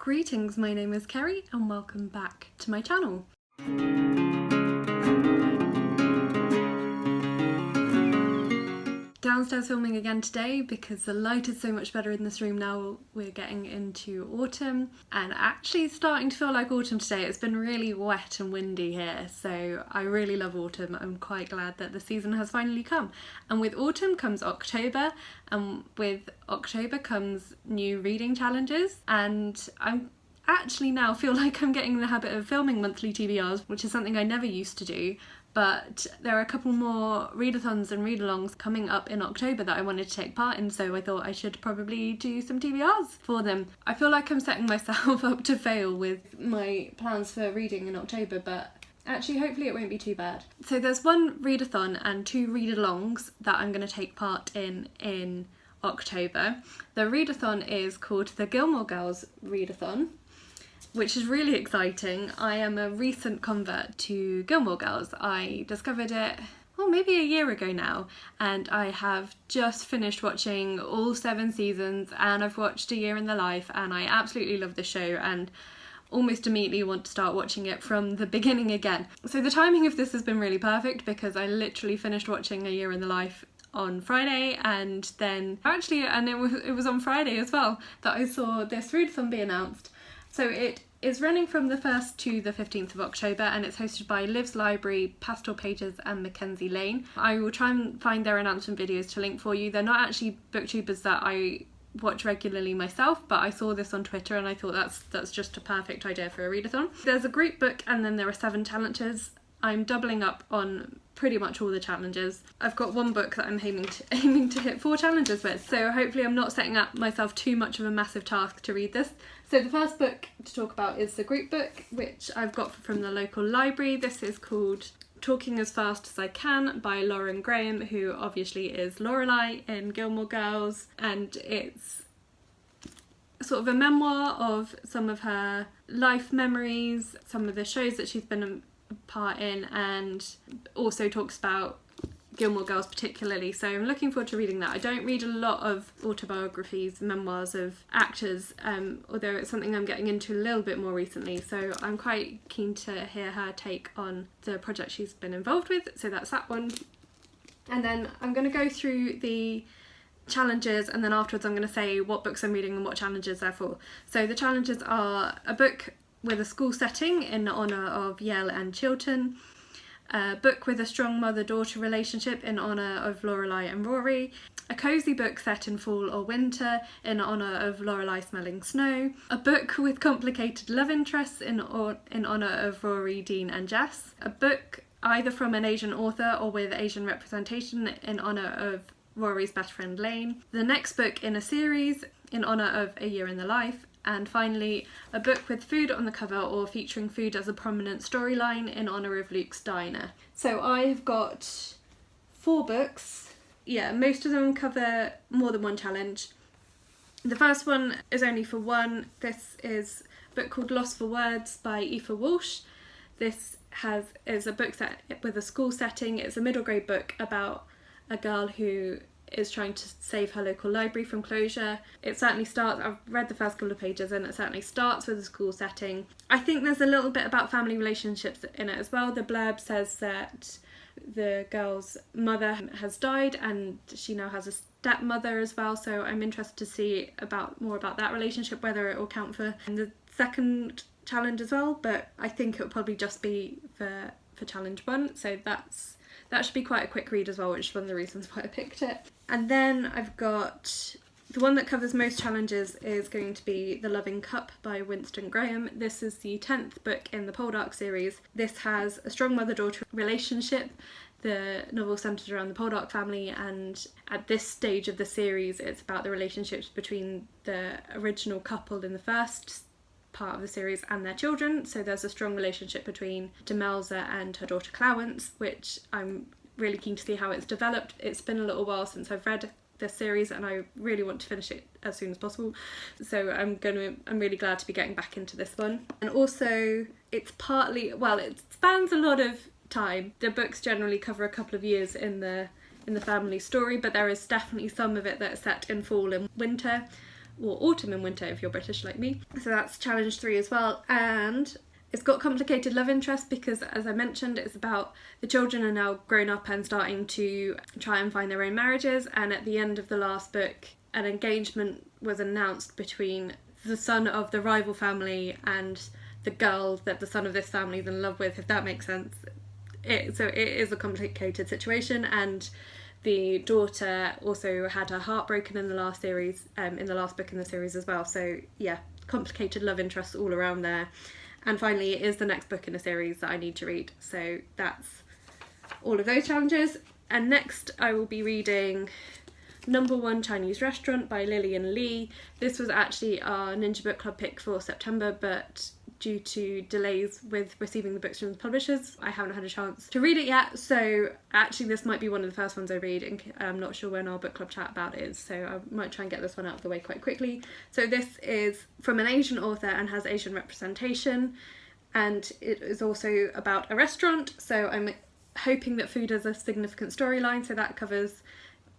Greetings, my name is Kerry and welcome back to my channel. Downstairs filming again today because the light is so much better in this room now. We're getting into autumn and actually starting to feel like autumn today. It's been really wet and windy here, so I really love autumn. I'm quite glad that the season has finally come. And with autumn comes October, and with October comes new reading challenges, and I'm actually now feel like I'm getting in the habit of filming monthly TBRs, which is something I never used to do. But there are a couple more readathons and read-alongs coming up in October that I wanted to take part in, so I thought I should probably do some TBRs for them. I feel like I'm setting myself up to fail with my plans for reading in October, but actually hopefully it won't be too bad. So there's one readathon and two read-alongs that I'm going to take part in October. The readathon is called the Gilmore Girls Readathon, which is really exciting. I am a recent convert to Gilmore Girls. I discovered it, maybe a year ago now, and I have just finished watching all 7 seasons, and I've watched A Year in the Life, and I absolutely love the show and almost immediately want to start watching it from the beginning again. So the timing of this has been really perfect because I literally finished watching A Year in the Life on Friday, and then it was on Friday as well that I saw this readathon be announced. So it is running from the 1st to the 15th of October, and it's hosted by Liv's Library, Pastel Pages and Mackenzie Lane. I will try and find their announcement videos to link for you. They're not actually booktubers that I watch regularly myself, but I saw this on Twitter and I thought that's just a perfect idea for a readathon. There's a group book and then there are 7 challenges. I'm doubling up on pretty much all the challenges. I've got one book that I'm aiming to hit 4 challenges with, so hopefully I'm not setting up myself too much of a massive task to read this. So the first book to talk about is the group book, which I've got from the local library. This is called Talking as Fast as I Can by Lauren Graham, who obviously is Lorelai in Gilmore Girls, and it's sort of a memoir of some of her life memories, some of the shows that she's been a part in, and also talks about Gilmore Girls particularly, so I'm looking forward to reading that. I don't read a lot of autobiographies, memoirs of actors, although it's something I'm getting into a little bit more recently, so I'm quite keen to hear her take on the project she's been involved with, so that's that one. And then I'm going to go through the challenges, and then afterwards I'm going to say what books I'm reading and what challenges they're for. So the challenges are a book with a school setting in honour of Yale and Chiltern, a book with a strong mother-daughter relationship in honour of Lorelai and Rory, a cosy book set in fall or winter in honour of Lorelai smelling snow, a book with complicated love interests in honour of Rory, Dean and Jess, a book either from an Asian author or with Asian representation in honour of Rory's best friend Lane, the next book in a series in honour of A Year in the Life, and finally a book with food on the cover or featuring food as a prominent storyline in honour of Luke's diner. So I've got 4 books. Yeah, most of them cover more than one challenge. The first one is only for one. This is a book called Lost for Words by Aoife Walsh. This is a book set with a school setting. It's a middle grade book about a girl who is trying to save her local library from closure. It certainly starts, I've read the first couple of pages, and it certainly starts with a school setting. I think there's a little bit about family relationships in it as well. The blurb says that the girl's mother has died and she now has a stepmother as well, so I'm interested to see more about that relationship, whether it will count for the second challenge as well, but I think it will probably just be for challenge 1, so that should be quite a quick read as well, which is one of the reasons why I picked it. And then I've got the one that covers most challenges is going to be The Loving Cup by Winston Graham. This is the 10th book in the Poldark series. This has a strong mother-daughter relationship. The novel centres around the Poldark family, and at this stage of the series it's about the relationships between the original couple in the first part of the series and their children. So there's a strong relationship between Demelza and her daughter Clarence, which I'm really keen to see how it's developed. It's been a little while since I've read this series and I really want to finish it as soon as possible, so I'm really glad to be getting back into this one. And also it spans a lot of time. The books generally cover a couple of years in the family story, but there is definitely some of it that's set in fall and winter, or autumn and winter if you're British like me. So that's challenge 3 as well. And it's got complicated love interest because, as I mentioned, it's about the children are now grown up and starting to try and find their own marriages, and at the end of the last book an engagement was announced between the son of the rival family and the girl that the son of this family is in love with, if that makes sense. So it is a complicated situation, and the daughter also had her heart broken in the last series, in the last book in the series as well. So yeah, complicated love interests all around there. And finally, it is the next book in the series that I need to read. So that's all of those challenges. And next I will be reading Number 1 Chinese Restaurant by Lillian Lee. This was actually our Ninja Book Club pick for September, but due to delays with receiving the books from the publishers, I haven't had a chance to read it yet. So actually this might be one of the first ones I read, and I'm not sure when our book club chat about it is, so I might try and get this one out of the way quite quickly. So this is from an Asian author and has Asian representation, and it is also about a restaurant, so I'm hoping that food is a significant storyline, so that covers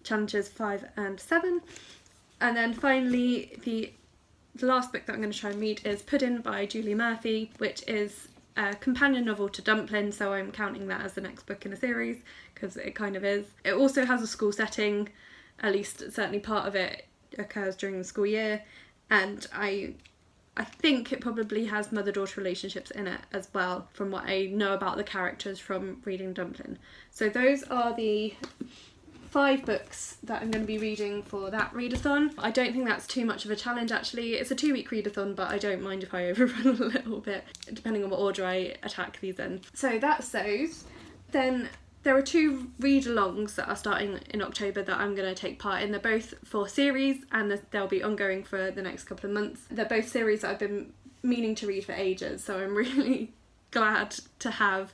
challenges 5 and 7. And then finally, the last book that I'm going to try and read is Puddin by Julie Murphy, which is a companion novel to Dumplin', so I'm counting that as the next book in the series because it kind of is. It also has a school setting, at least certainly part of it occurs during the school year, and I think it probably has mother-daughter relationships in it as well, from what I know about the characters from reading Dumplin'. So those are the 5 books that I'm going to be reading for that readathon. I don't think that's too much of a challenge actually. It's a 2-week readathon, but I don't mind if I overrun a little bit, depending on what order I attack these in. So that's those. Then there are 2 read-alongs that are starting in October that I'm going to take part in. They're both for series, and they'll be ongoing for the next couple of months. They're both series that I've been meaning to read for ages, so I'm really glad to have,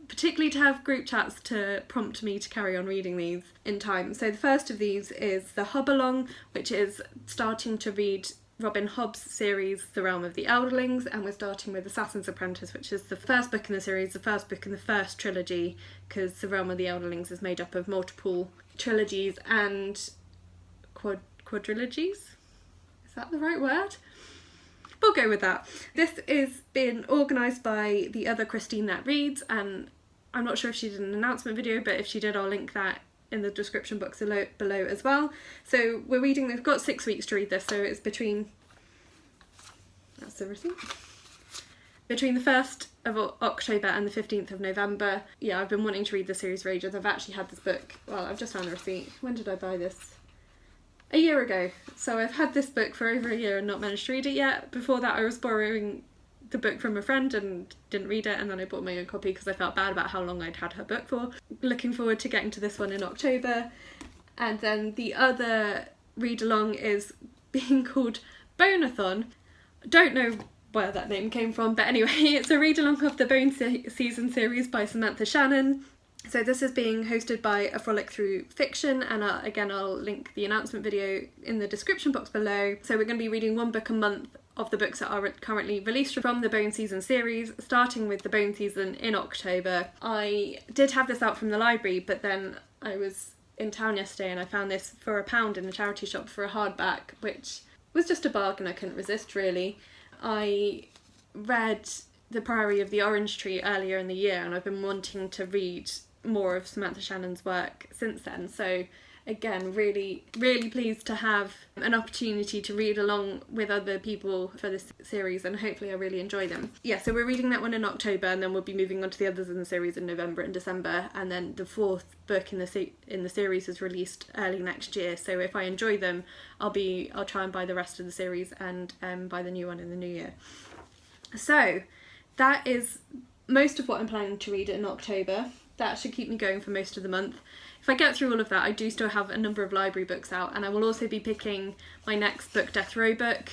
particularly to have group chats to prompt me to carry on reading these in time. So the first of these is the Hobb-a-long, which is starting to read Robin Hobb's series, The Realm of the Elderlings, and we're starting with Assassin's Apprentice, which is the first book in the series, the first book in the first trilogy, because The Realm of the Elderlings is made up of multiple trilogies and quadrilogies? Is that the right word? We'll go with that. This is been organised by the other Christine that reads, and I'm not sure if she did an announcement video, but if she did, I'll link that in the description box below as well. So we're reading, we've got 6 weeks to read this, so it's between, that's the receipt, between the 1st of October and the 15th of November. Yeah, I've been wanting to read the series for ages. I've actually had this book, well, I've just found the receipt. When did I buy this? A year ago. So I've had this book for over a year and not managed to read it yet. Before that I was borrowing the book from a friend and didn't read it, and then I bought my own copy because I felt bad about how long I'd had her book for. Looking forward to getting to this one in October. And then the other read-along is being called Bonathon. Don't know where that name came from, but anyway, it's a read-along of the Bone Season series by Samantha Shannon. So this is being hosted by A Frolic Through Fiction, and I'll link the announcement video in the description box below. So we're going to be reading 1 book a month of the books that are currently released from the Bone Season series, starting with the Bone Season in October. I did have this out from the library, but then I was in town yesterday and I found this for £1 in the charity shop for a hardback, which was just a bargain. I couldn't resist, really. I read The Priory of the Orange Tree earlier in the year, and I've been wanting to read more of Samantha Shannon's work since then, so again, really pleased to have an opportunity to read along with other people for this series, and hopefully I really enjoy them. Yeah, so we're reading that one in October, and then we'll be moving on to the others in the series in November and December, and then the 4th book in the series is released early next year. So if I enjoy them, I'll try and buy the rest of the series and buy the new one in the new year. So that is most of what I'm planning to read in October. That should keep me going for most of the month. If I get through all of that, I do still have a number of library books out, and I will also be picking my next book Death Row book.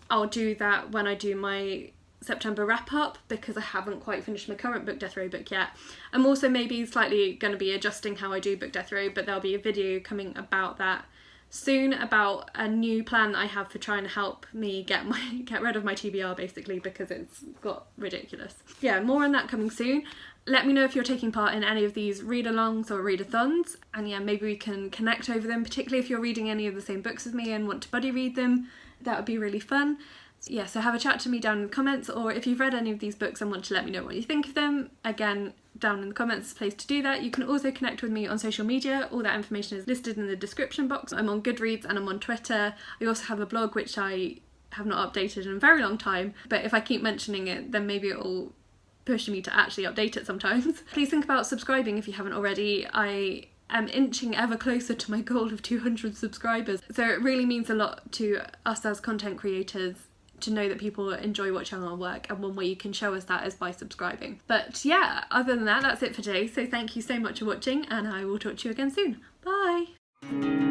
I'll do that when I do my September wrap up, because I haven't quite finished my current book Death Row book yet. I'm also maybe slightly going to be adjusting how I do book Death Row, but there'll be a video coming about that soon, about a new plan I have for trying to help me get rid of my TBR, basically, because it's got ridiculous. Yeah, more on that coming soon. Let me know if you're taking part in any of these read-alongs or readathons, and yeah, maybe we can connect over them, particularly if you're reading any of the same books as me and want to buddy read them. That would be really fun. Yeah, so have a chat to me down in the comments, or if you've read any of these books and want to let me know what you think of them, again, down in the comments is a place to do that. You can also connect with me on social media. All that information is listed in the description box. I'm on Goodreads and I'm on Twitter. I also have a blog which I have not updated in a very long time, but if I keep mentioning it, then maybe it'll push me to actually update it sometimes. Please think about subscribing if you haven't already. I am inching ever closer to my goal of 200 subscribers, so it really means a lot to us as content creators to know that people enjoy watching our work, and one way you can show us that is by subscribing. But yeah, other than that, that's it for today, so thank you so much for watching, and I will talk to you again soon. Bye!